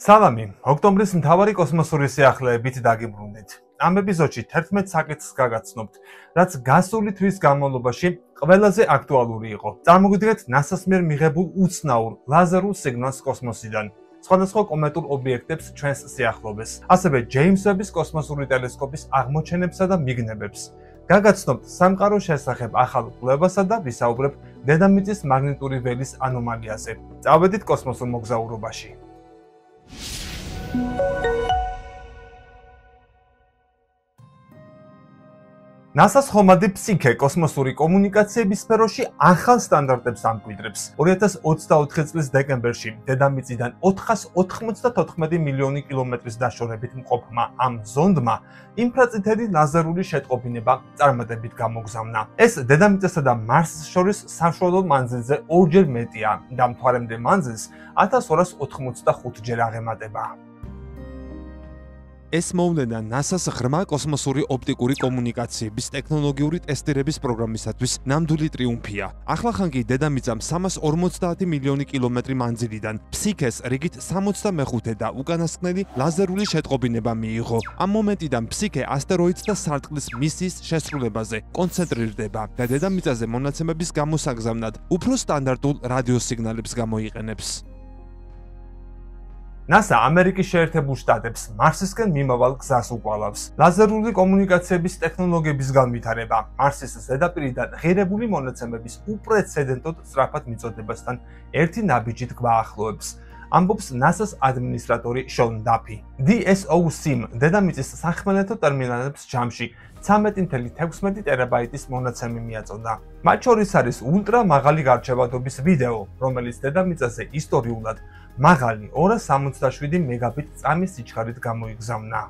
სალამი, ოქტომბრის მთავარი კოსმოსური სიახლეებით დაგიბრუნდით. ამ ეპიზოდში 11 საკითხს გაგაცნობთ, რაც გასული თვის განმავლობაში ყველაზე აქტუალური იყო. წარმოგიდგენთ NASA-ს მიერ მიღებულ უცნაურ ლაზერულ სიგნალს კოსმოსიდან, სხვადასხვა კომეტურ ობიექტებს ჩვენს სიახლოვეს, ასევე ჯეიმს ვების კოსმოსური ტელესკოპის აღმოჩენებსა და მიგნებებს. გაგაცნობთ სამყაროს შესახებ ახალ კვლევასა და ვისაუბრებთ დედამიწის მაგნიტური ველის ანომალიაზე. წავედით კოსმოსურ მოგზაურობაში. NASA-ს ხომალდი ფსიქე კოსმოსური კომუნიკაციების სფეროში ახალ სტანდარტებს ამკვიდრებს. 2024 წლის დეკემბერში დედამიწიდან 494 მილიონი კილომეტრის დაშორებით მყოფმა ამ ზონდმა ინფრაწითელი ლაზერული შეტყობინება წარმატებით გამოგზავნა. ეს დედამიწასა და მარსს შორის საშუალო მანძილზე ორჯერ მეტია და მთვარემდე მანძილს 1285 ჯერ აღემატება. ეს მოვლენა NASA-ს ღრმა კოსმოსური ოპტიკური კომუნიკაციების ტექნოლოგიური ტესტირების პროგრამისათვის ნამდვილი ტრიუმფია. ახლახან კი დედამიწამ 350 მილიონი კილომეტრი მანძილიდან ფსიქეს რიგით 65 და უკანასკნელი ლაზერული შეტყობინება მიიღო. ამ მომენტიდან ფსიქე ასტეროიდს და სარტყლის მისიის შესრულებაზე კონცენტრირდება და დედამიწაზე მონაცემების გამოსაგზავნად უფრო სტანდარტულ რადიოსიგნალებს გამოიყენებს. NASA ამერიკის შეერთებულ შტატებს მარსისკენ მიმავალ გზას უკვალავს. ლაზერული კომუნიკაციების ტექნოლოგიების განვითარება მარსის ზედაპირიდან ღირებული მონაცემების უპრეცედენტოდ სწრაფად მიწოდებასთან ერთი ნაბიჯით გვაახლოებს. ამბობს NASA-ს ადმინისტრატორი შონ დაფი. DSOC-მ დედამიწის სახმელეთო ტერმინალებს ჯამში 13.16 ტერაბაიტის მონაცემი მიაწოდა. მათ შორის არის ულტრა მაღალი გარჩევადობის ვიდეო, რომელიც დედამიწაზე ისტორიულად მაღალი 277 მეგაბიტ წამის სიჩქარით გამოიგზავნა.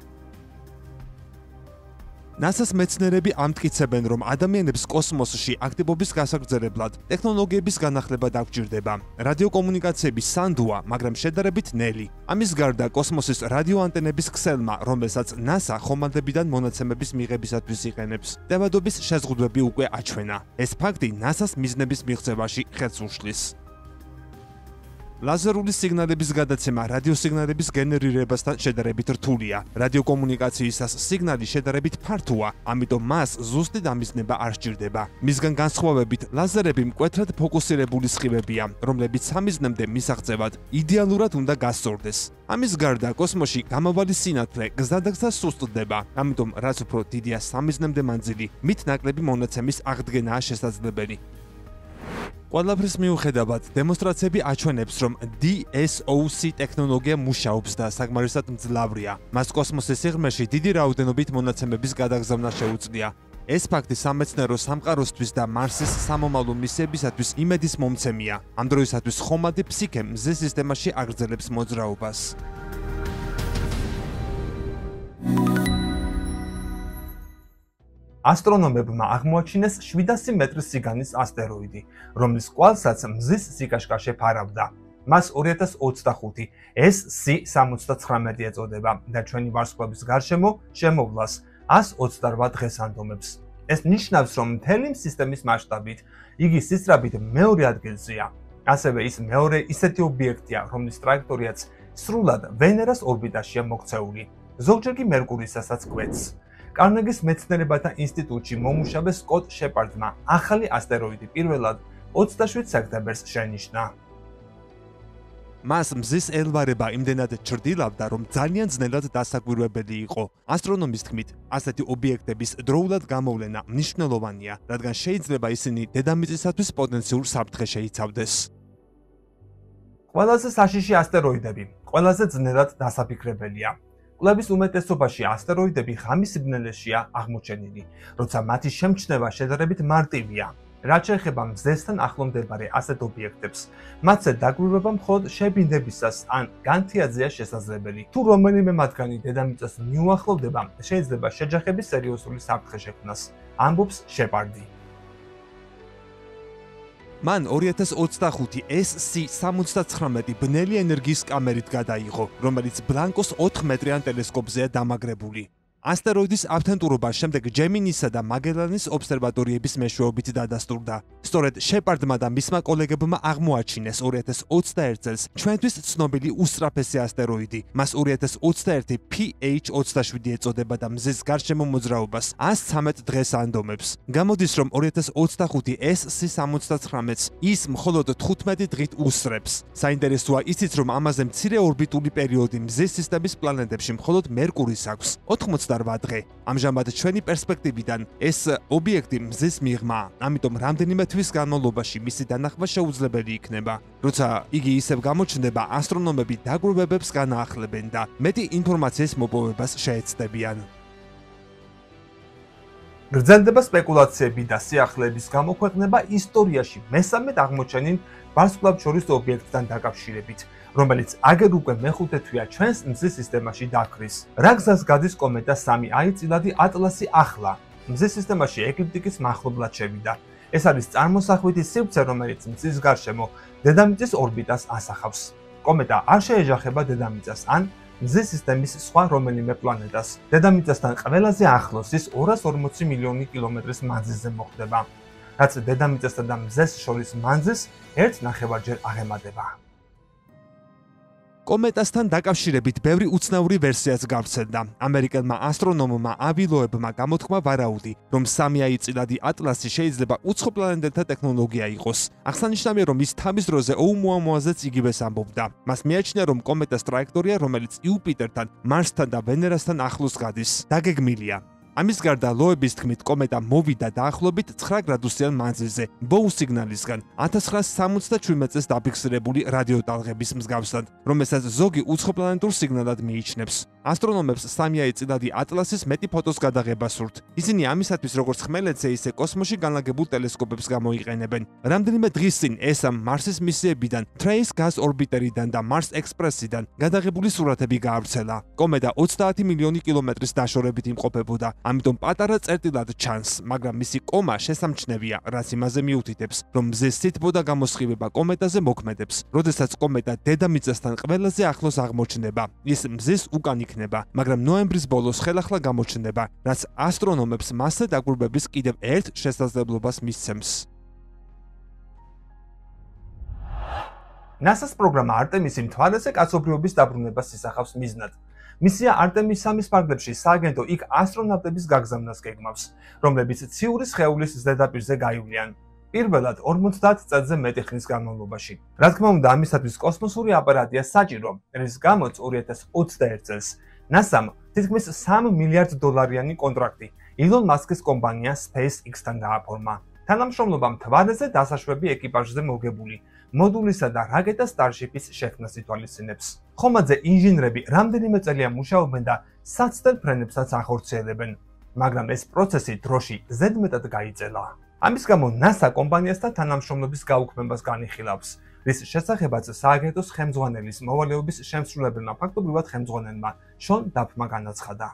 NASA-ს მეცნიერები ამტკიცებენ, რომ ადამიანებს კოსმოსში აქტივობის გასაგრძელებლად ტექნოლოგიების განახლება დაგჭირდება. რადიოკომუნიკაციების სანდუა, მაგრამ შედარებით ნელი. ამის გარდა კოსმოსის რადიოანტენების ქსელმა, რომელსაც NASA ხომალდებიდან მონაცემების მიღებისათვის იყენებს, ტევადობის შეზღუდვები უკვე აჩვენა. ეს ფაქტი NASA-ს მიზნების მიღწევაში ხელს უშლის. ლაზერული სიგნალების გადაცემა რადიოსიგნალების გენერირებასთან შედარებით რთულია. რადიოკომუნიკაციისას სიგნალი შედარებით ფართოა, ამიტომ მას ზუსტი დამიზნება არ სჭირდება. მისგან განსხვავებით, ლაზერები მკვეთრად ფოკუსირებული სხივებია, რომლებიც სამიზნემდე მისაღწევად იდეალურად უნდა გასწორდეს. ამის გარდა კოსმოსში გამავალი სინათლე გზადაგზა სუსტდება, ამიტომ რაც უფრო დიდია სამიზნემდე მანძილი, მით ნაკლები მონაცემის აღდგენაა შესაძლებელი. ყველაფრის მიუხედავად, დემონსტრაციები აჩვენებს, რომ DSOC ტექნოლოგია მუშაობს და საკმარისად მძლავრია. მას კოსმოსის სიღრმეში დიდი რაოდენობით მონაცემების გადაგზავნა შეუძლია. ეს ფაქტი სამეცნიერო სამყაროსთვის და მარსის სამომავლო მისიებისათვის იმედის მომცემია. ამ დროისათვის ხომალდი ფსიქე მზის სისტემაში აგრძელებს მოძრაობას. ასტრონომებმა აღმოაჩინეს 700 მეტრის სიგანის ასტეროიდი, რომლის კვალსაც მზის სიკაშკაშე ფარავდა. მას 2025 SC-79 ეწოდება და ჩვენი ვარსკვლავის გარშემო შემოვლას 128 დღეს ანდომებს. ეს ნიშნავს, რომ მთელი სისტემის მასშტაბით იგი სისწრაფით მეორე ადგილზეა. ასევე ის მეორე ისეთი ობიექტია, რომლის ტრაექტორიაც სრულად ვენერას ორბიტაშია მოქცეული, ზოგჯერ კი მერკურისასაც კვეთს. კარნეგის მეცნიერებათა ინსტიტუტში მომუშავე სკოტ შეპარდმა ახალი ასტეროიდი პირველად 27 სექტემბერს შენიშნა. მას მზის ელვარება იმდენად ჩრდილავდა, რომ ძალიან ძნელად დასაკვირვებელი იყო. ასტრონომის თქმით, ასეთი ობიექტების დროულად გამოვლენა მნიშვნელოვანია, რადგან შეიძლება ისინი დედამიწისათვის პოტენციურ საფრთხეს შეიცავდეს. ყველაზე საშიში ასტეროიდები, ყველაზე ძნელად დასაფიქრებელია. კვლევის უმეტესობაში ასტეროიდები ღამის სიბნელეშია აღმოჩენილი, როცა მათი შემჩნევა შედარებით მარტივია. რაც შეეხება მზესთან ახლო მდებარე ასეთ ობიექტებს, მათზე დაკვირვება მხოლოდ შებინდებისას ან განთიადზეა შესაძლებელი. თუ რომელიმე მათგანი დედამიწას მიუახლოვდება, შეიძლება შეჯახების სერიოზული საფრთხე შექმნას, ამბობს შეპარდი. მან 2025 SC-79 ბნელი ენერგიის კამერით გადაიღო, რომელიც ბლანკოს 4 მეტრიან ტელესკოპზეა დამაგრებული. ასტეროიდის ავთენტურობა შემდეგ ჯემინისა და მაგელანის ობსერვატორიების მეშვეობით დადასტურდა. სწორედ შეპარდმა და მისმა კოლეგებმა აღმოაჩინეს 2021 წელს ჩვენთვის ცნობილი უსწრაფესი ასტეროიდი. მას 2021 PH-27 ეწოდება და მზის გარშემო მოძრაობას 113 დღეს ანდომებს. გამოდის, რომ 2025 SC-79-ს ის მხოლოდ 15 დღით უსწრებს. საინტერესოა ისიც, რომ ამაზე მცირე ორბიტული პერიოდი მზის სისტემის პლანეტებში მხოლოდ მერკურის აქვს 88 დღე. ამჟამად ჩვენი პერსპექტივიდან ეს ობიექტი მზის მიღმა, ამიტომ რამდენიმე თვის განმავლობაში მისი დანახვა შეუძლებელი იქნება. როცა იგი ისევ გამოჩნდება, ასტრონომები დაკვირვებებს განაახლებენ და მეტი ინფორმაციის მოპოვებას შეეცდებიან. გრძელდება სპეკულაციები და სიახლეების გამოქვეყნება ისტორიაში მესამედ აღმოჩენილ ვარსკვლავთშორის ობიექტთან დაკავშირებით, რომელიც აგერ უკვე მეხუთე თვეა ჩვენს მზის სისტემაში დაქრის. რა გზას გადის კომეტა 3i წილადი ატლასი ახლა მზის სისტემაში ეკლიპტიკის მახლობლად შევიდა. ეს არის წარმოსახვითი სივრცე, რომელიც მზის გარშემო დედამიწის ორბიტას ასახავს. კომეტა არ შეეჯახება დედამიწას ან მზის სისტემის სხვა რომელიმე პლანეტას. დედამიწასთან ყველაზე ახლოს ის 240 მილიონი კილომეტრის მანძილზე მოხდება, რაც დედამიწასა და მზეს შორის მანძილს 1.5-ჯერ აღემატება. კომეტასთან დაკავშირებით ბევრი უცნაური ვერსიაც გავრცელდა. ამერიკელმა ასტრონომმა ავილოებმა გამოთქმა ვარაუდი, რომ 3i წილადი ატლასი შეიძლება უცხოპლანეტელთა ტექნოლოგია იყოს. აღსანიშნავია, რომ ის თავის დროზე ოუმუამუაზეც იგივეს ამბობდა. მას მიაჩნია, რომ კომეტას ტრაექტორია, რომელიც იუპიტერთან, მარსთან და ვენერასთან ახლოს გადის, დაგეგმილია. ამის გარდა ლოების თქმით კომეტა მოვიდა დაახლოებით 9 გრადუსიან მანძილზე ბოუ სიგნალისგან 1977 წელს დაფიქსირებული რადიოტალღების მსგავსად, რომელსაც ზოგი უცხოპლანეტურ სიგნალად მიიჩნევს. ასტრონომებს 3i წილადი ატლასის მეტი ფოტოს გადაღება სურთ. ისინი ამისათვის როგორც ხმელეთზე, ისე კოსმოსში განლაგებულ ტელესკოპებს გამოიყენებენ. რამდენიმე დღის წინ ESA მარსის მისიებიდან, Trace Gas Orbiterიდან და Mars Express-იდან გადაღებული სურათები გაავრცელა. კომეტა 30 მილიონი კილომეტრის დაშორებით იმყოფებოდა. ამიტომ პატარა წერტილად ჩანს, მაგრამ მისი კომა შესამჩნევია, რაც იმაზე მიუთითებს, რომ მზის სითბო და გამოსხივება კომეტაზე მოქმედებს. როდესაც კომეტა დედამიწასთან ყველაზე ახლოს აღმოჩნდება, ის მზის უკან იქნება, მაგრამ ნოემბრის ბოლოს ხელახლა გამოჩნდება, რაც ასტრონომებს მასზე დაკვირვების კიდევ ერთ შესაძლებლობას მისცემს. NASA-ს პროგრამა არტემისი მთვარეზე კაცობრიობის დაბრუნებას ისახავს მიზნად. მისია არტემის 3-ის ფარგლებში სააგენტო იქ ასტრონავტების გაგზავნას გეგმავს, რომლებიც ციური სხეულის ზედაპირზე გაივლიან. პირველად 50 წელზე მეტი ხნის განმავლობაში. რა თქმა უნდა, ამისათვის კოსმოსური აპარატია საჭირო, რის გამოც 2021 წელს NASA-მ თითქმის $3 მილიარდიანი კონტრაქტი ილონ მასკის კომპანია SpaceX-თან დააფორმა. თანამშრომლობა მთვარეზე დასაშვები ეკიპაჟზე მოგებული მოდულისა და რაკეტა Starship-ის შექმნას ითვალისწინებს. ხომაძე ინჟინრები რამდენიმე წელია მუშაობენ და საცდელ ფრენებსაც ახორციელებენ, მაგრამ ეს პროცესი დროში ზედმეტად გაიწელა. ამის გამო NASA კომპანიასთან თანამშრომლობის გაუქმებას განიხილავს, რის შესახებაც სააგენტოს ხელმძღვანელის მოვალეობის შემსრულებელმა ფაქტობრივად ხელმძღვანელმა შონ დაფმა განაცხადა.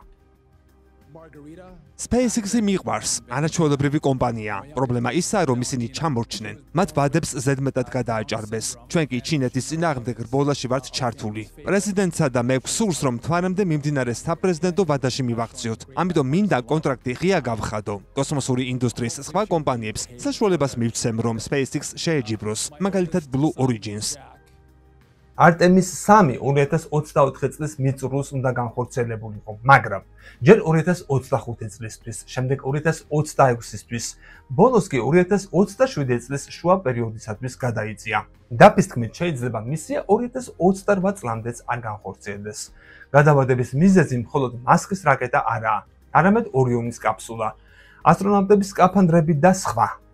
SpaceX-ი მიყვარს, არაჩვეულებრივი კომპანია. პრობლემა ისაა, რომ ისინი ჩამორჩნენ. მათ ვადებს ზედმეტად გადააჭარბეს. ჩვენ კი ჩინეთის წინააღმდეგ რბოლაში ვართ ჩართული. პრეზიდენტსა და მე ვსურს, რომ თვარემდე მიმდინარე საპრეზიდენტო ვადაში მივახციოთ. ამიტომ მინდა კონტრაქტი ღია გავხადო. კოსმოსური ინდუსტრიის სხვა კომპანიებს საშუალებას მივცემ, რომ SpaceX შეეჯიბროს, მაგალითად Blue Origins. არტემის 3 2024 წლის მიწურულს უნდა განხორციელებულიყო, მაგრამ ჯერ 2025 წლისთვის, შემდეგ 2026-ისთვის, ბოლოს კი 2027 წლის შუა პერიოდისათვის გადაიწია. დაფის თქმით, შეიძლება მისია 2028 წლამდეც არ განხორციელდეს. გადავადების მიზეზი მხოლოდ მასკის რაკეტა არაა, არამედ ორიონის კაფსულა, ასტრონავტების სკაფანდრები და სხვა.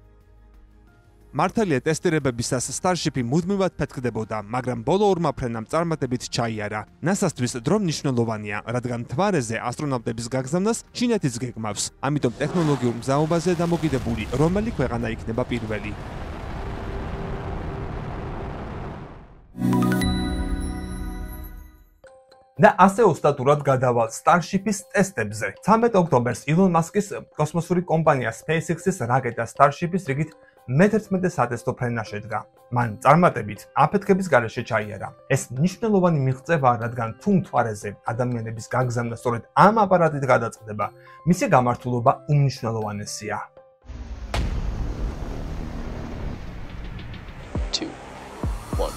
მართალია ტესტირებებისას Starship-ი მუდმივად ფეთქდებოდა, მაგრამ ბოლო ორმა ფრენამ წარმატებით ჩაიარა. NASA-სთვის დრო მნიშვნელოვანია, რადგან მთვარეზე ასტრონავტების გაგზავნას ჩინეთიც გეგმავს. ამიტომ ტექნოლოგიურ მზაობაზე დამოკიდებული, რომელი ქვეყანა იქნება პირველი. და ასე ოსტატურად გადავალ Starship-ის ტესტებზე. 13 ოქტომბერს ილონ მასკის კოსმოსური კომპანია SpaceX-ის რაკეტა Starship-ის რიგით მე-11 სატესტო ფრენა შედგა. მან წარმატებით აფეთქების გარეშე ჩაიარა. ეს მნიშვნელოვანი მიღწევაა, რადგან თუ მთვარეზე ადამიანების გაგზავნა სწორედ ამ აპარატით გადაწყდება, მისი გამართულობა უმნიშვნელოვანესია. 2, 1.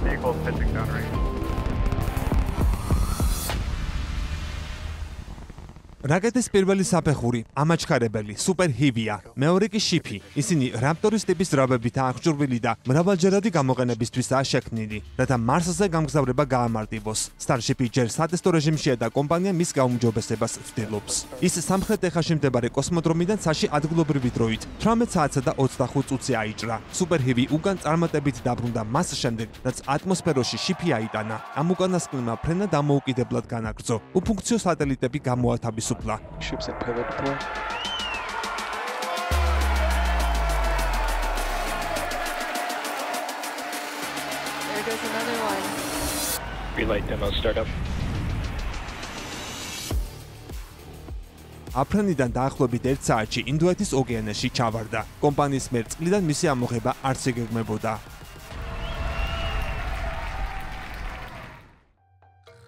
Vehicle pitching downrange. რაკეტის პირველი საფეხური ამაჩქარებელი სუპერ ჰივია, მეორე კი შიფი. ისინი რაპტორის ტიპის ძრავებით აღჭურვილი და მრავალჯერადი გამოყენებისთვისაა შექმნილი, რათა მარსზე გამგზავრება გაამარტივოს. Starship-ი ჯერ სატესტო რეჟიმშია და კომპანია მის გაუმჯობესებას ცდილობს. ის სამხრეთ ტეხასში მდებარე კოსმოდრომიდან ცაში ადგილობრივი დროით 18 საათსა და 25 წუთზე აიჭრა. სუპერ ჰივი უკან წარმატებით დაბრუნდა მას შემდეგ, რაც ატმოსფეროში შიფი აიტანა. ამ უკანასკნელმა ფრენა დამოუკიდებლად განაგრძო. უფუნქციო სატელიტები გამოათავისუფლა. Ships at pivot point. There goes another one. Relay demo startup. აფრენიდან დაახლოებით 1 საათში ინდოეთის ოკეანეში ჩავარდა. კომპანიის მიერ წყლიდან მისი ამოღება არც იგეგმებოდა.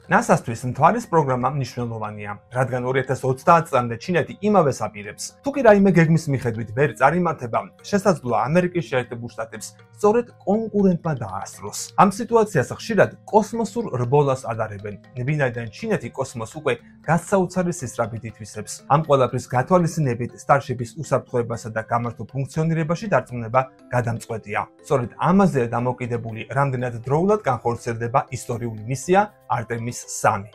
NASA-სთვის მთვარის პროგრამა მნიშვნელოვანია, რადგან 2030 წლამდე ჩინეთი იმავეს აპირებს. თუ კი რაიმე გეგმის მიხედვით ვერ წარიმართება, შესაძლოა ამერიკის შეერთებულ შტატებს სწორედ კონკურენტმა დაასწროს. ამ სიტუაციას ხშირად კოსმოსურ რბოლას ადარებენ, ვინაიდან ჩინეთი კოსმოსს უკვე გასაოცარი სისწრაფით ითვისებს. ამ ყველაფრის გათვალისწინებით Starship-ის უსაფრთხოებასა და გამართულ ფუნქციონირებაში დარწმუნება გადამწყვეტია. სწორედ ამაზეა დამოკიდებული, რამდენად დროულად განხორციელდება ისტორიული მისია Artemis 3.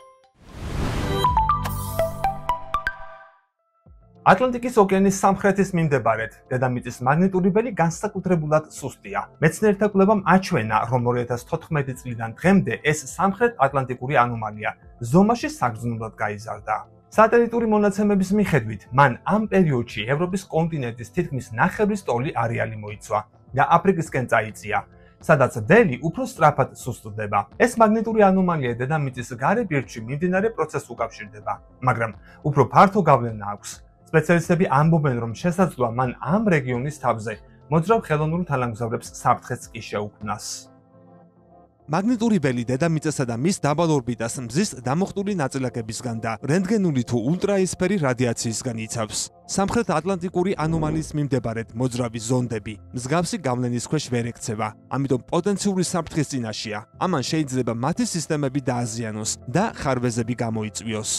ატლანტიკის ოკეანის სამხრეთის მიმდებარედ დედამიწის მაგნიტური ველი განსაკუთრებულად სუსტია. მეცნიერთა კვლევამ აჩვენა, რომ 2014 წლიდან დღემდე ეს სამხრეთ ატლანტიკური ანომალია ზომაში საგრძნობლად გაიზარდა. სატელიტური მონაცემების მიხედვით, მან ამ პერიოდში ევროპის კონტინენტის თითქმის ნახევრის ტოლი არეალი მოიცვა და აფრიკისკენ წაიწია, სადაც ველი უფრო სწრაფად სუსტდება. ეს მაგნიტური ანომალია დედამიწის გარე ბირთვში მიმდინარე პროცესს უკავშირდება, მაგრამ უფრო ფართო გავლენა აქვს. სპეციალისტები ამბობენ, რომ შესაძლოა მან ამ რეგიონის თავზე მოძრავ ხელოვნურ თანამგზავრებს საფრთხეც კი შეუქმნას. მაგნიტური ველი დედამიწასა და მის დაბალ ორბიტას მზის დამოხტული ნაწილაკებისგან და რენტგენული თუ ულტრაისფერი რადიაციისგან იცავს. სამხრეთ ატლანტიკური ანომალიის მიმდებარედ მოძრავი ზონდები მსგავსი გავლენის ქვეშ ვერ ექცევა, ამიტომ პოტენციური საფრთხის წინაშეა. ამან შეიძლება მათი სისტემები დააზიანოს და ხარვეზები გამოიწვიოს.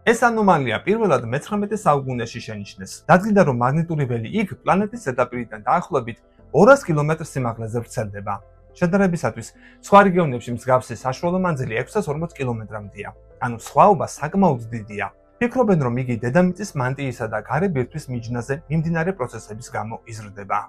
ეს ანომალია პირველად მე-19 საუკუნეში შენიშნეს. დადგინდა, რომ მაგნიტური ველი იქ პლანეტის ზედაპირიდან დაახლოებით 200 კილომეტრ სიმაღლეზე ვრცელდება. შედარებისათვის, სხვა რეგიონებში მსგავსი საშუალო მანძილი 640 კილომეტრამდეა. ანუ სხვაობა საკმაოდ დიდია. ფიქრობენ, რომ იგი დედამიწის მანტიისა და გარე ბირთვის მიჯნაზე მიმდინარე პროცესების გამო იზრდება.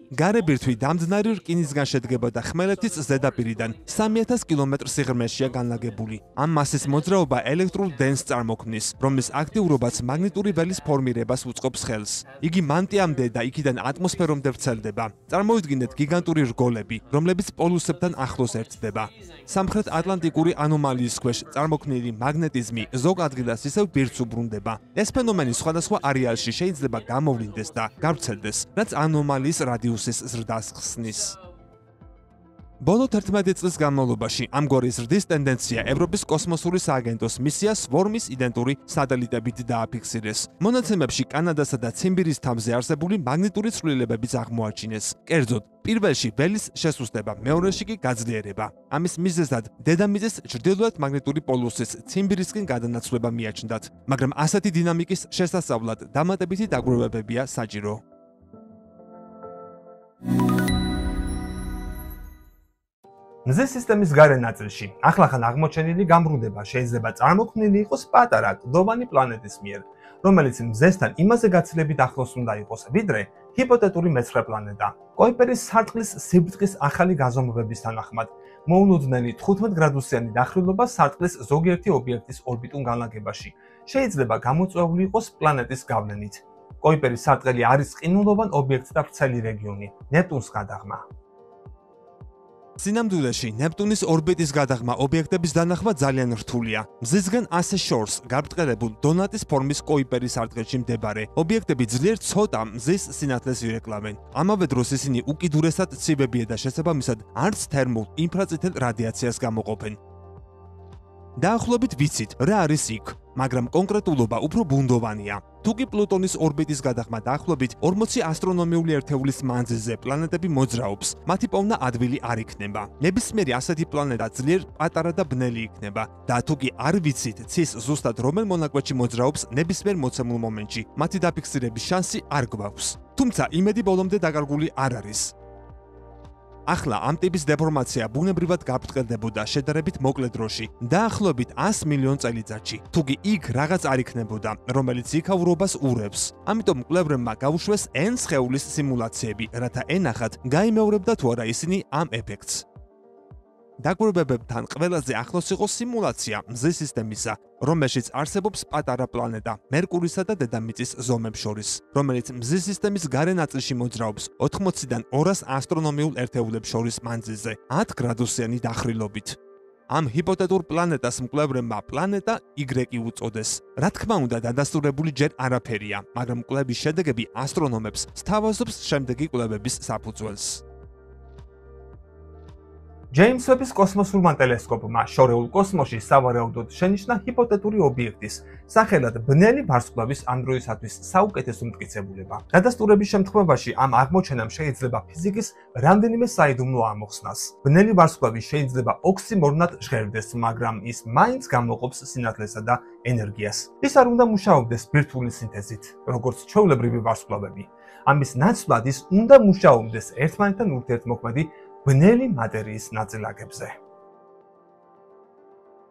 გარე ბირთვი დამძნარი რკინისგან შედგება და ხმელეთის ზედაპირიდან 3000 კილომეტრ სიღრმეშია განლაგებული. ამ მასის მოძრაობა ელექტრულ დენს წარმოქმნის, რომლის აქტიურობაც მაგნიტური ველის ფორმირებას უწყობს ხელს. იგი მანტიამდე და იქიდან ატმოსფერომდე ვრცელდება. წარმოიდგინეთ გიგანტური რგოლები, რომლებიც პოლუსებთან ახლოს ერთდება. სამხრეთ ატლანტიკური ანომალიის ქვეშ წარმოქმნილი მაგნეტიზმი ზოგ ადგილას ისევ ბირთვს უბრუნდება. ეს ფენომენი სხვადასხვა არეალში შეიძლება გამოვლინდეს და გავრცელდეს, რაც ანომალიის რადიუსის ზრდას ხსნის. ბოლო 11 წლის განმავლობაში ამგვარი ზრდის ტენდენცია ევროპის კოსმოსური სააგენტოს მისია SWORM-ის იდენტური სატელიტებით დააფიქსირეს. მონაცემებში კანადასა და ციმბირის თავზე არსებული მაგნიტური ცვლილებებიც აღმოაჩინეს. კერძოდ, პირველში ველის შესუსტება, მეორეში კი გაძლიერება. ამის მიზეზად დედამიწის ჩრდილოეთ მაგნიტური პოლუსის ციმბირისკენ გადანაცვლება მიაჩნდათ, მაგრამ ასეთი დინამიკის შესასწავლად დამატებითი დაკვირვებებია საჭირო. მზის სისტემის გარე ნაწილში ახლახან აღმოჩენილი გამრუდება შეიძლება წარმოქმნილი იყოს პატარა კლდოვანი პლანეტის მიერ, რომელიც მზესთან იმაზე გაცილებით ახლოს უნდა იყოს, ვიდრე ჰიპოთეტური მეცხრე პლანეტა. კოიპერის სარტყლის სიბრტყის ახალი გაზომვების თანახმად, მოულოდნელი 15 გრადუსიანი დახრილობა სარტყლის ზოგიერთი ობიექტის ორბიტულ განლაგებაში შეიძლება გამოწვეული იყოს პლანეტის გავლენით. კოიპერის სარტყელი არის ყინულოვან ობიექტთა ვრცელი რეგიონი, ნეპტუნს გადაღმა. სინამდვილეში ნეპტუნის ორბიტის გადაღმა ობიექტების დანახვა ძალიან რთულია. მზისგან ასე შორს გარბრტყელებულ დონატის ფორმის კოიპერის სარტყელში მდებარე ობიექტები ძლიერ ცოტა მზის სინათლეს ირეკლავენ. ამავე დროს ისინი უკიდურესად ცივებია და შესაბამისად არც თერმულ ინფრაწითელ რადიაციას გამოყოფენ. დაახლოებით ვიცით, რა არის იქ, მაგრამ კონკრეტულობა უფრო ბუნდოვანია. თუკი პლუტონის ორბიტის გადაღმა დაახლოებით 40 ასტრონომიული ერთეულის მანძილზე პლანეტები მოძრაობს, მათი პოვნა ადვილი არ იქნება. ნებისმიერი ასეთი პლანეტა ძლიერ პატარა და ბნელი იქნება და თუკი არ ვიცით ცის ზუსტად რომელ მონაკვეთში მოძრაობს ნებისმიერ მოცემულ მომენტში, მათი დაფიქსირების შანსი არ გვაქვს. თუმცა იმედი ბოლომდე დაკარგული არ არის. ახლა ამ ტიპის დეფორმაცია ბუნებრივად გაბრტყელდებოდა შედარებით მოკლე დროში, დაახლოებით 100 მილიონ წელიწადში. თუკი იქ რაღაც არ იქნებოდა, რომელიც იქაურობას ურევს. ამიტომ მკვლევრებმა გაუშვეს N სხეულის სიმულაციები, რათა ენახათ, გაიმეორებდა თუ არა ისინი ამ ეფექტს. დაკვირვებებთან ყველაზე ახლოს იყო სიმულაცია მზის სისტემისა, რომელშიც არსებობს პატარა პლანეტა მერკურისა და დედამიწის ზომებს შორის, რომელიც მზის სისტემის გარე ნაწილში მოძრაობს 80-დან 200 ასტრონომიულ ერთეულებს შორის მანძილზე 10 გრადუსიანი დახრილობით. ამ ჰიპოთეტურ პლანეტას მკვლევრებმა პლანეტა Y უწოდეს. რა თქმა უნდა, დადასტურებული ჯერ არაფერია, მაგრამ კვლევის შედეგები ასტრონომებს სთავაზობს შემდეგი კვლევების საფუძველს. ჯეიმს ვების კოსმოსურმა ტელესკოპმა შორეულ კოსმოსში სავარაუდოდ შენიშნა ჰიპოთეტური ობიექტის, სახელად ბნელი ვარსკვლავის ანდროისათვის საუკეთესო მტკიცებულება. დადასტურების შემთხვევაში ამ აღმოჩენამ შეიძლება ფიზიკის რამდენიმე საიდუმლო ამოხსნას. ბნელი ვარსკვლავი შეიძლება ოქსიმორონად ჟღერდეს, მაგრამ ის მაინც გამოყოფს სინათლესა და ენერგიას. ის არ უნდა მუშაობდეს ბირთვული სინთეზით, როგორც ჩვეულებრივი ვარსკვლავები. ამის ნაცვლად ის უნდა მუშაობდეს ერთმანეთთან ურთიერთმოქმედი ბნელი მატერიის ნაწილაკებზე.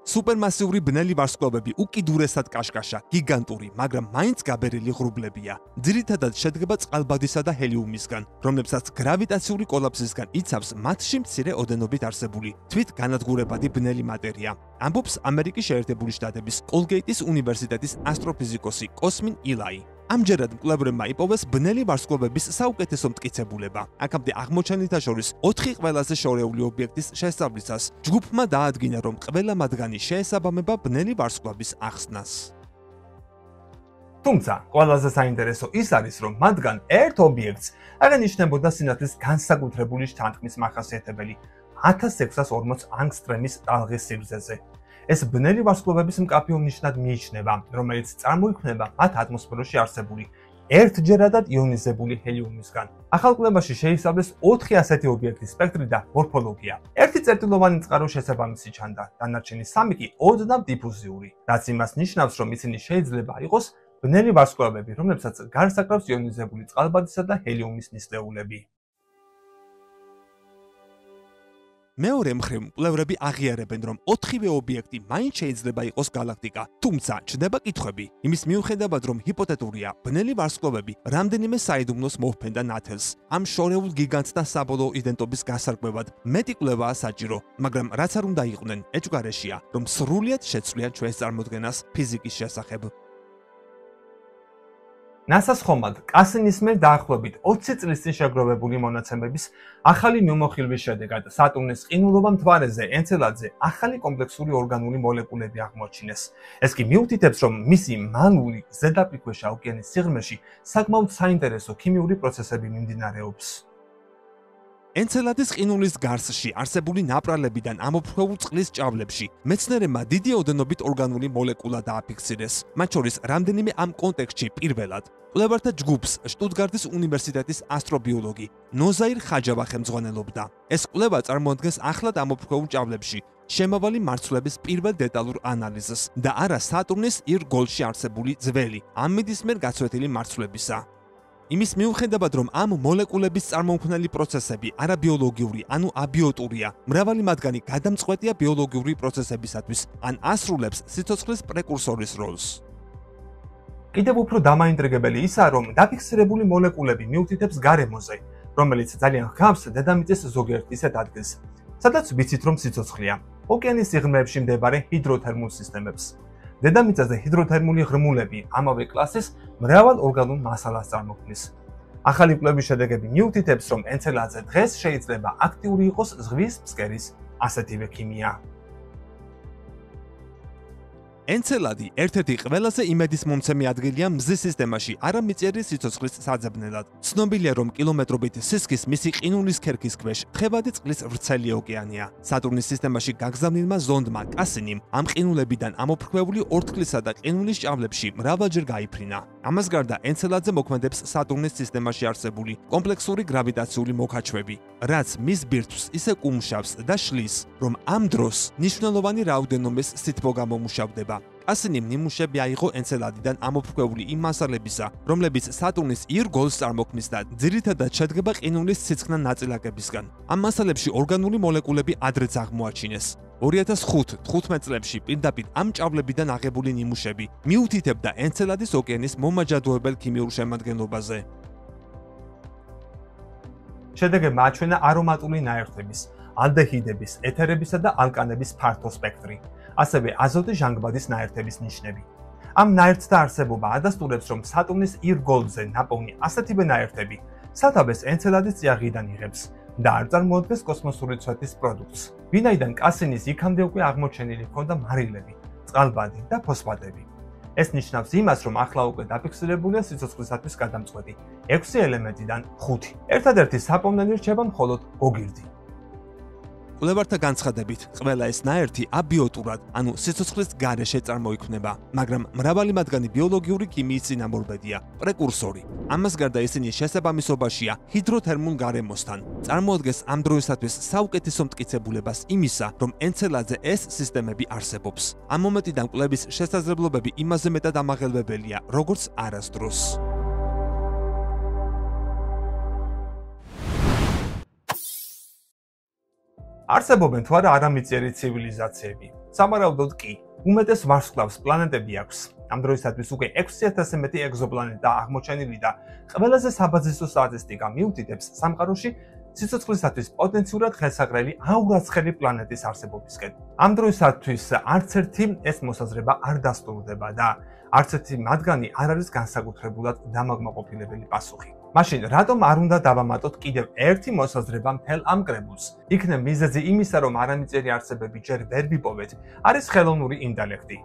სუპერმასიური ბნელი ვარსკვლავები უკიდურესად კაშკაშა, გიგანტური, მაგრამ მაინც გაბერილი ღრუბლებია. ძირითადად შედგება წყალბადისა და ჰელიუმისგან, რომლებსაც გრავიტაციული კოლაფსისგან იცავს მათში მცირე ოდენობით არსებული თვითგანადგურებადი ბნელი მატერია. ამბობს ამერიკის შეერთებული შტატების კოლგეიტის უნივერსიტეტის ასტროფიზიკოსი კოსმინ ილაი. ამჯერად მკვლევრებმა იპოვეს ბნელი ვარსკვლავების საუკეთესო მტკიცებულება. აქამდე აღმოჩენილთა შორის 4 ყველაზე შორეული ობიექტის შესწავლისას ჯგუფმა დაადგინა, რომ ყველა მათგანი შეესაბამება ბნელი ვარსკვლავის ახსნას. თუმცა, ყველაზე საინტერესო ის არის, რომ მათგან ერთ ობიექტს აღენიშნებოდა სინათლის განსაკუთრებული შთანთქმის მახასიათებელი 1640 ანგსტრემის ტალღის სიგრძეზე. ეს ბნელი ვარსკვლავების მკაფიო ნიშნად მიიჩნევა, რომელიც წარმოიქმნება მათ ატმოსფეროში არსებული ერთჯერადად იონიზებული ჰელიუმისგან. ახალ კვლევაში შეისწავლეს 4 ასეთი ობიექტის სპექტრი და მორფოლოგია. ერთი წერტილოვანი წყარო შესაბამისი ჩანდა, დანარჩენი 3 კი ოდნავ დიფუზიური, რაც იმას ნიშნავს, რომ ისინი შეიძლება იყოს ბნელი ვარსკვლავები, რომლებსაც გარს აკრავს იონიზებული წყალბადისა და ჰელიუმის ნისლეულები. მეორე მხრივ, მკვლევრები აღიარებენ, რომ 4-ვე ობიექტი მაინც შეიძლება იყოს გალაქტიკა, თუმცა ჩნდება კითხვები. იმის მიუხედავად, რომ ჰიპოთეტურია, ბნელი ვარსკვლავები რამდენიმე საიდუმლოს მოჰფენდა ნათელს. ამ შორეულ გიგანტთა საბოლოო იდენტობის გასარკვევად მეტი კვლევაა საჭირო, მაგრამ რაც არ უნდა იყვნენ, ეჭვგარეშია, რომ სრულიად შეცვლიან ჩვენს წარმოდგენას ფიზიკის შესახებ. NASA-ს ხომალდ კასინის მიერ დაახლოებით 20 წლის წინ შეგროვებული მონაცემების ახალი მიმოხილვის შედეგად სატურნის ყინულოვან მთვარეზე ენცელადზე ახალი კომპლექსური ორგანული მოლეკულები აღმოჩინეს. ეს კი მიუთითებს, რომ მისი მანული ზედაპირქვეშა ოკეანის სიღრმეში საკმაოდ საინტერესო ქიმიური პროცესები მიმდინარეობს. ენცელადის ყინულის გარსში არსებული ნაპრალებიდან ამოფრქვეულ წყლის ჭავლებში მეცნიერებმა დიდი ოდენობით ორგანული მოლეკულა დააფიქსირეს. მათ შორის რამდენიმე ამ კონტექსტში პირველად კვლევართა ჯგუფს შტუტგარტის უნივერსიტეტის ასტრობიოლოგი ნოზაირ ხაჯავა ხელმძღვანელობდა. ეს კვლევა წარმოადგენს ახლად ამოფრქვეულ ჭავლებში შემავალი მარცვლების პირველ დეტალურ ანალიზს და არა სატურნის ირ-გოლში არსებული ძველი ამიდის მიერ გაცვეთილი მარცვლებისა. იმის მიუხედავად, რომ ამ მოლეკულების წარმოქმნელი პროცესები არაბიოლოგიური, ანუ აბიოტურია, მრავალი მათგანი გადამწყვეტია ბიოლოგიური პროცესებისათვის, ან ასრულებს სიცოცხლის პრეკურსორის როლს. კიდევ უფრო დამაინტრიგებელი ისაა, რომ დაფიქსირებული მოლეკულები მიუთითებს გარემოზე, რომელიც ძალიან ჰგავს დედამიწის ზოგიერთ ისეთ ადგილს, სადაც ვიცით, რომ სიცოცხლეა, ოკეანის სიღრმეებში მდებარე ჰიდროთერმულ სისტემებს. დედამიწაზე ჰიდროთერმული ღრმულები ამავე კლასის მრავალ ორგანულ მასალას წარმოქმნის. ახალი კვლევის შედეგები მიუთითებს, რომ ენცელადზე დღეს შეიძლება აქტიური იყოს ზღვის ფსკერის ასეთივე ქიმია. ენცელადი ერთ-ერთი ყველაზე იმედისმომცემი ადგილია მზის სისტემაში არამიწიერი სიცოცხლის საძებნელად. ცნობილია, რომ კილომეტრობით სისქის მისი ყინულის ქერქის ქვეშ თხევადი წყლის ვრცელი ოკეანეა. სატურნის სისტემაში გაგზავნილმა ზონდმა კასინიმ ამ ყინულებიდან ამოფრქვეული ორთქლისა და ყინულის ჭავლებში მრავალჯერ გაიფრინა. ამას გარდა ენცელადზე მოქმედებს სატურნის სისტემაში არსებული კომპლექსური გრავიტაციული მოქაჩვები, რაც მის ბირთვს ისე კუმშავს და შლის, რომ ამ დროს მნიშვნელოვანი რაოდენობის სითბო გამომუშავდება. კასინიმ ნიმუშები აიღო ენცელადიდან ამოფრქვეული იმ მასალებისა, რომლებიც სატურნის ირგოლს წარმოქმნის და ძირითადად შედგება ყინულის სიცხნა ნაწილაკებისგან. ამ მასალებში ორგანული მოლეკულები ადრეც აღმოაჩინეს. 2005-15 წლებში პირდაპირ ამ ჭავლებიდან აღებული ნიმუშები მიუთითებდა ენცელადის ოკეანის მომაჯადოებელ ქიმიურ შემადგენლობაზე. შედეგებმა აჩვენა არომატული ნაერთების, ალდეჰიდების, ეთერებისა და ალკანების ფართო სპექტრი, ასევე აზოტი ჟანგბადის ნაერთების ნიშნები. ამ ნაერთთა არსებობა ადასტურებს, რომ სატურნის ირგოლზე ნაპოვნი ასეთივე ნაერთები სათავეს ენცელადის წიაღიდან იღებს და არ წარმოადგენს კოსმოსური ცვეთის პროდუქტს, ვინაიდან კასინის იქამდე უკვე აღმოჩენილი ჰქონდა მარილები, წყალბადი და ფოსფატები. ეს ნიშნავს იმას, რომ ახლა უკვე დაფიქსირებულია სიცოცხლისათვის გადამწყვეტი 6 ელემენტიდან 5. ერთადერთი საპოვნელი რჩება მხოლოდ გოგირდი. კვლევართა განცხადებით, ყველა ეს ნაერთი აბიოტურად, ანუ სიცოცხლის გარეშე წარმოიქმნება, მაგრამ მრავალი მათგანი ბიოლოგიური ქიმიის წინამორბედია, პრეკურსორი. ამას გარდა ისინი შესაბამისობაშია ჰიდროთერმულ გარემოსთან. წარმოადგენს ამ დროისათვის საუკეთესო მტკიცებულებას იმისა, რომ ენცელადზე ეს სისტემები არსებობს. ამ მომენტიდან კვლევის შესაძლებლობები იმაზე მეტად ამაღელვებელია, როგორც არასდროს. არსებობენ თუ არა არამიწიერი ცივილიზაციები. სავარაუდოდ კი, უმეტეს ვარსკვლავს პლანეტები აქვს. ამ დროისათვის უკვე 6000-ზე მეტი ეგზოპლანეტა აღმოჩენილი და ყველაზე საბაზისო სტატისტიკა მიუთითებს სამყაროში სიცოცხლისათვის პოტენციურად ხელსაყრელი აურაცხელი პლანეტის არსებობისკენ. ამ დროისათვის არც ერთი ეს მოსაზრება არ დასტურდება და არც ერთი მათგანი არ არის განსაკუთრებულად დამაკმაყოფილებელი პასუხი. მაშინ რატომ არ უნდა დავამატოთ კიდევ ერთი მოსაზრება მთელ ამ კრებულს? იქნებ მიზეზი იმისა, რომ არამიწიერი არსებები ჯერ ვერ ვიპოვეთ, არის ხელოვნური ინტელექტი.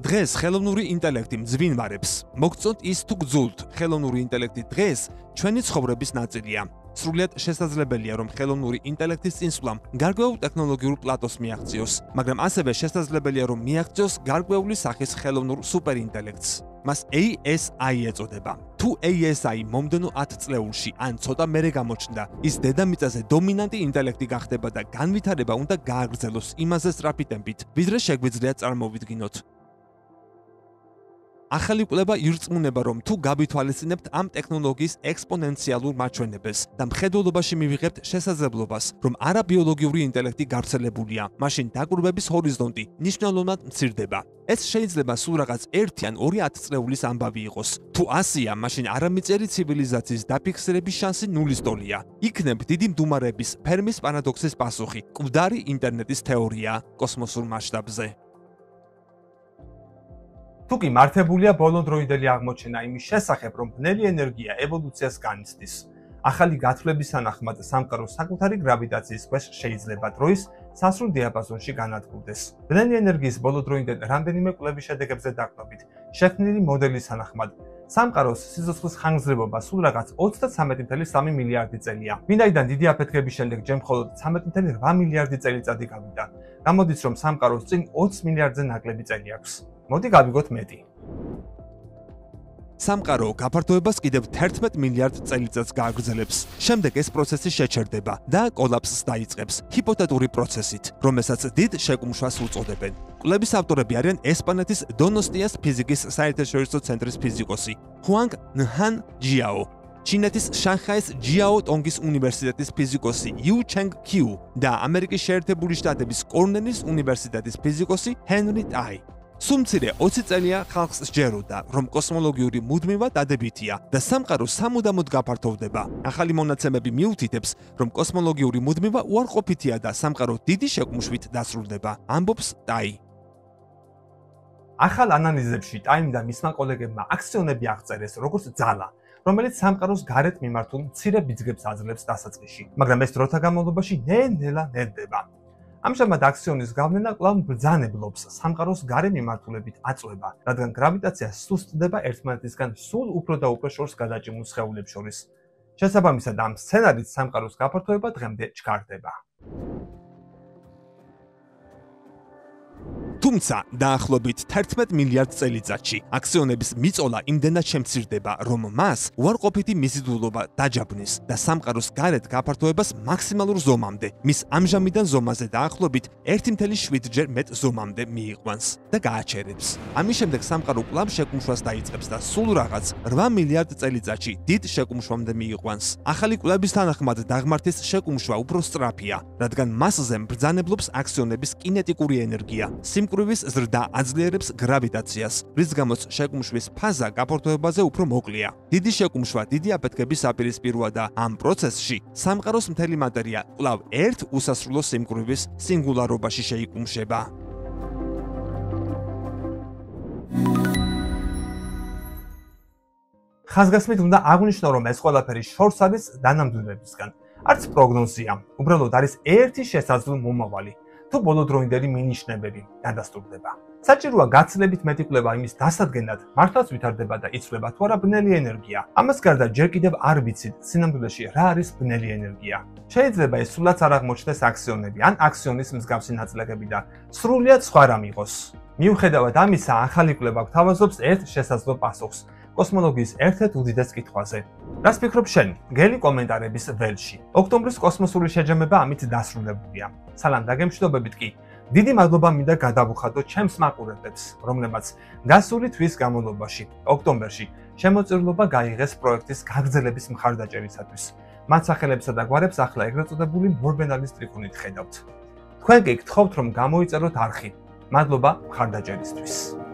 დღეს ხელოვნური ინტელექტი მძვინვარებს. მოგწონთ ის თუ გძულთ, ხელოვნური ინტელექტი დღეს ჩვენი ცხოვრების ნაწილია. სრულიად შესაძლებელია, რომ ხელოვნური ინტელექტის წინსვლამ გარკვეულ ტექნოლოგიურ პლატოს მიაღწიოს, მაგრამ ასევე შესაძლებელია, რომ მიაღწიოს გარკვეული სახის ხელოვნურ სუპერინტელექტს. მას ASI ეწოდება. თუ ASI მომდენო 10 წლეულში ან ცოტა მერე გამოჩნდა, ის დედამიწაზე დომინანტი ინტელექტი გახდება და განვითარება უნდა გააგრძელოს იმაზე სწრაფი ტემპით, ვიდრე შეგვიძლია წარმოვიდგინოთ. ახალი კვლევა ირწმუნება, რომ თუ გავითვალისწინებთ ამ ტექნოლოგიის ექსპონენციალურ მაჩვენებელს და მხედველობაში მივიღებთ შესაძლებლობას, რომ არაბიოლოგიური ინტელექტი გავრცელებულია, მაშინ დაკვირვების ჰორიზონტი მნიშვნელოვნად მცირდება. ეს შეიძლება სულ რაღაც 1 ან 2 ათწლეულის ამბავი იყოს. თუ ასია, მაშინ არამიწიერი ცივილიზაციის დაფიქსირების შანსი ნულის ტოლია. იქნებ დიდი მდუმარების ფერმის პარადოქსის პასუხი, მკვდარი ინტერნეტის თეორია კოსმოსურ მასშტაბზე. თუკი მართებულია ბოლოდროინდელი აღმოჩენა იმის შესახებ, რომ ბნელი ენერგია ევოლუციას განიცდის. ახალი გათვლების თანახმად სამყარო საკუთარი გრავიტაციის ქვეშ შეიძლება დროის სასრულ დიაპაზონში განადგურდეს. ბნელი ენერგიის ბოლოდროინდელ რამდენიმე კვლევის შედეგებზე დაყრდნობით, შექმნილი მოდელის თანახმად სამყაროს სიცოცხლის ხანგრძლივობა სულ რაღაც 33.3 მილიარდი წელია. ვინაიდან დიდი აფეთქების შემდეგ ჯერ მხოლოდ 13.8 მილიარდი წელიწადი გავიდა. გამოდის, რომ სამყაროს წინ 20 მილიარდზე ნაკლები წელი აქვს. მოდი გავიგოთ მეტი. სამყარო გაფართოებას კიდევ 11 მილიარდ წელიწადს გააგრძელებს. შემდეგ ეს პროცესი შეჩერდება და კოლაფსს დაიწყებს ჰიპოთეტური პროცესით, რომელსაც დიდ შეკუმშვას უწოდებენ. კვლევის ავტორები არიან ესპანეთის დონოსტიას ფიზიკის საერთაშორისო ცენტრის ფიზიკოსი ჰუანგ ნჰან ჯიაო, ჩინეთის შანხაის ჯიაო ტონგის უნივერსიტეტის ფიზიკოსი იუ ჩენგ კიუ და ამერიკის შეერთებული შტატების კორნელის უნივერსიტეტის ფიზიკოსი ჰენრი ტაი. სუმცირე 20 წელია ხალხს სჯეროდა, რომ კოსმოლოგიური მუდმივად დადებითია და სამყარო სამუდამოდ გაფართოვდება. ახალი მონაცემები მიუთითებს, რომ კოსმოლოგიური მუდმივა უარყოფითია და სამყარო დიდი შეკუმშვით დასრულდება, ამბობს ტაი. ახალ ანალიზებში ტაიმი და მისმა კოლეგებმა აქციონები აღწერეს როგორც ძალა, რომელიც სამყაროს გარეთ მიმართულ მცირე ბიძგებს აძლევს დასაწყისში, მაგრამ ეს დროთა განმავლობაში ნელ-ნელა ნელდება. ამჟამად აქციონის გავლენა კვლავ ბრძანებლობს სამყაროს გარე მიმართულებით აწვება, რადგან გრავიტაცია სუსტდება ერთმანეთისგან სულ უფრო და უფრო შორს გადაჭიმულ სხეულებს შორის. შესაბამისად, ამ სცენარით სამყაროს გაფართოება დღემდე ჩქარდება. თუმცა დაახლოებით 11 მილიარდ წელიწადში აქციონების მიწოლა იმდენად შემცირდება, რომ მას უარყოფითი მიზიდულობა დაჯაბნის და სამყაროს გარეთ გაფართოებას მაქსიმალურ ზომამდე, მის ამჟამიდან ზომაზე დაახლოებით 1.7-ჯერ მეტ ზომამდე მიიყვანს და გააჩერებს. ამის შემდეგ სამყარო კვლავ შეკუმშვას დაიწყებს და სულ რაღაც 8 მილიარდ წელიწადში დიდ შეკუმშვამდე მიიყვანს. ახალი კვლევის თანახმად დაღმართის შეკუმშვა უფრო სწრაფია, რადგან მასზე მბრძანებლობს აქციონების კინეტიკური ენერგია. სიმკვრივის ზრდა აძლიერებს გრავიტაციას, რის გამოც შეკუმშვის ფაზა გაფართოებაზე უფრო მოკლეა. დიდი შეკუმშვა დიდი აფეთქების საპირისპიროა და ამ პროცესში სამყაროს მთელი მატერია კვლავ ერთ უსასრულო სიმკვრივის სინგულარობაში შეიკუმშება. ხაზგასმით უნდა აღვნიშნო, რომ ეს ყველაფერი შორს არის დანამდვილებისგან. არც პროგნოზია, უბრალოდ არის ერთი შესაძლო მომავალი. თუ ბოლოდროინდელი მინიშნებები დადასტურდება. საჭიროა გაცილებით მეტი კვლევა იმის დასადგენად, მართლაც ვითარდება და იცვლება თუ არა ბნელი ენერგია. ამას გარდა ჯერ კიდევ არ ვიცით, სინამდვილეში რა არის ბნელი ენერგია. შეიძლება ეს სულაც არ აღმოჩნდეს აქციონები ან აქციონის მსგავსი ნაწილაკები და სრულიად სხვა რამ იყოს. მიუხედავად ამისა, ახალი კვლევა გვთავაზობს ერთ შესაძლო პასუხს კოსმოლოგიის ერთ-ერთ უდიდეს კითხვაზე. რას ფიქრობ შენ? გელი კომენტარების ველში. ოქტომბრის კოსმოსური შეჯამება ამით დასრულებულია. სალამ დაგემშვიდობებით კი. დიდი მადლობა მინდა გადავუხადო ჩემს მაყურებლებს, რომლებმაც გასული თვის განმავლობაში, ოქტომბერში, შემოწირულობა გაიღეს პროექტის გაგრძელების მხარდაჭერისათვის. მათ სახელებსა და გვარებს ახლა ეგრეთ წოდებული მორბენალის ტრიბუნით ხედავთ. თქვენ კი გთხოვთ, რომ გამოიწეროთ არხი. მადლობა მხარდაჭერისთვის.